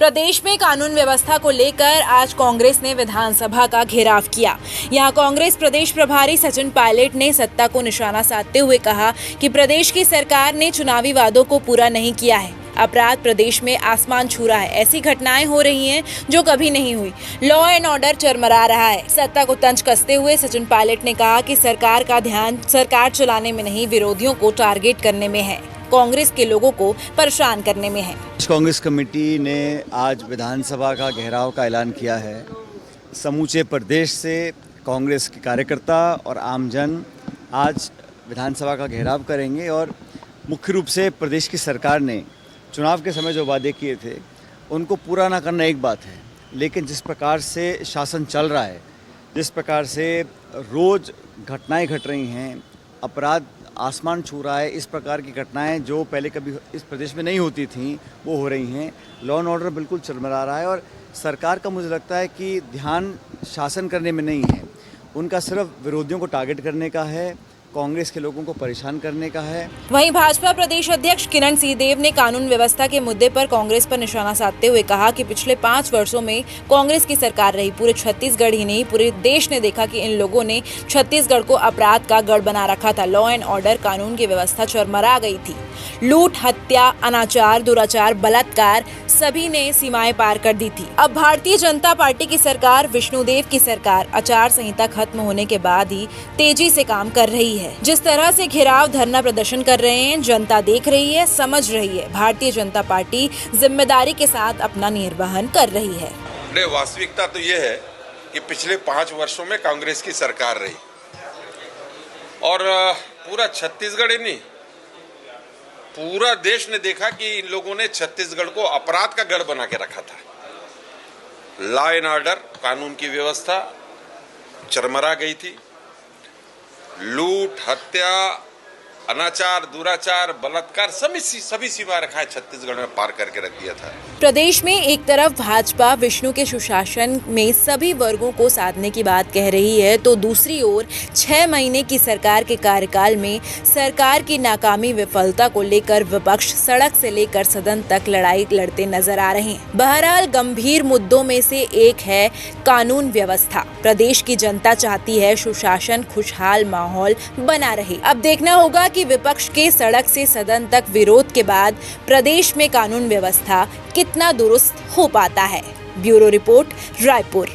प्रदेश में कानून व्यवस्था को लेकर आज कांग्रेस ने विधानसभा का घेराव किया। यहां कांग्रेस प्रदेश प्रभारी सचिन पायलट ने सत्ता को निशाना साधते हुए कहा कि प्रदेश की सरकार ने चुनावी वादों को पूरा नहीं किया है। अपराध प्रदेश में आसमान छू रहा है। ऐसी घटनाएं हो रही हैं जो कभी नहीं हुई। लॉ एंड ऑर्डर चरमरा रहा है। सत्ता को तंज कसते हुए सचिन पायलट ने कहा कि सरकार का ध्यान सरकार चलाने में नहीं, विरोधियों को टारगेट करने में है, कांग्रेस के लोगों को परेशान करने में है। कांग्रेस कमेटी ने आज विधानसभा का घेराव का ऐलान किया है। समूचे प्रदेश से कांग्रेस के कार्यकर्ता और आमजन आज विधानसभा का घेराव करेंगे और मुख्य रूप से प्रदेश की सरकार ने चुनाव के समय जो वादे किए थे उनको पूरा ना करना एक बात है, लेकिन जिस प्रकार से शासन चल रहा है, जिस प्रकार से रोज़ घटनाएं घट रही हैं, अपराध आसमान छू रहा है, इस प्रकार की घटनाएं जो पहले कभी इस प्रदेश में नहीं होती थीं वो हो रही हैं। लॉ एंड ऑर्डर बिल्कुल चरमरा रहा है और सरकार का मुझे लगता है कि ध्यान शासन करने में नहीं है, उनका सिर्फ विरोधियों को टारगेट करने का है, कांग्रेस के लोगों को परेशान करने का है। वहीं भाजपा प्रदेश अध्यक्ष किरण सिंहदेव ने कानून व्यवस्था के मुद्दे पर कांग्रेस पर निशाना साधते हुए कहा कि पिछले 5 वर्षों में कांग्रेस की सरकार रही। पूरे छत्तीसगढ़ ही नहीं, पूरे देश ने देखा कि इन लोगों ने छत्तीसगढ़ को अपराध का गढ़ बना रखा था। लॉ एंड ऑर्डर, कानून की व्यवस्था चरमरा गई थी। लूट, हत्या, अनाचार, दुराचार, बलात्कार सभी ने सीमाएं पार कर दी थी। अब भारतीय जनता पार्टी की सरकार, विष्णुदेव की सरकार आचार संहिता खत्म होने के बाद ही तेजी से काम कर रही है। जिस तरह से घेराव, धरना प्रदर्शन कर रहे हैं, जनता देख रही है, समझ रही है। भारतीय जनता पार्टी जिम्मेदारी के साथ अपना निर्वहन कर रही है। वास्तविकता तो ये है कि पिछले 5 वर्षों में कांग्रेस की सरकार रही और पूरा छत्तीसगढ़ ही नहीं, पूरा देश ने देखा कि इन लोगों ने छत्तीसगढ़ को अपराध का गढ़ बना के रखा था। लॉ एंड ऑर्डर, कानून की व्यवस्था चरमरा गई थी। लूट, हत्या, अनाचार, दुराचार, बलात्कार सभी सीमा रखा है छत्तीसगढ़ में पार करके रख दिया था। प्रदेश में एक तरफ भाजपा विष्णु के सुशासन में सभी वर्गों को साधने की बात कह रही है, तो दूसरी ओर 6 महीने की सरकार के कार्यकाल में सरकार की नाकामी, विफलता को लेकर विपक्ष सड़क से लेकर सदन तक लड़ाई लड़ते नजर आ रहे हैं। बहरहाल गंभीर मुद्दों में से एक है कानून व्यवस्था। प्रदेश की जनता चाहती है सुशासन, खुशहाल माहौल बना रहे। अब देखना होगा कि विपक्ष के सड़क से सदन तक विरोध के बाद प्रदेश में कानून व्यवस्था कितना दुरुस्त हो पाता है। Bureau report, Raipur.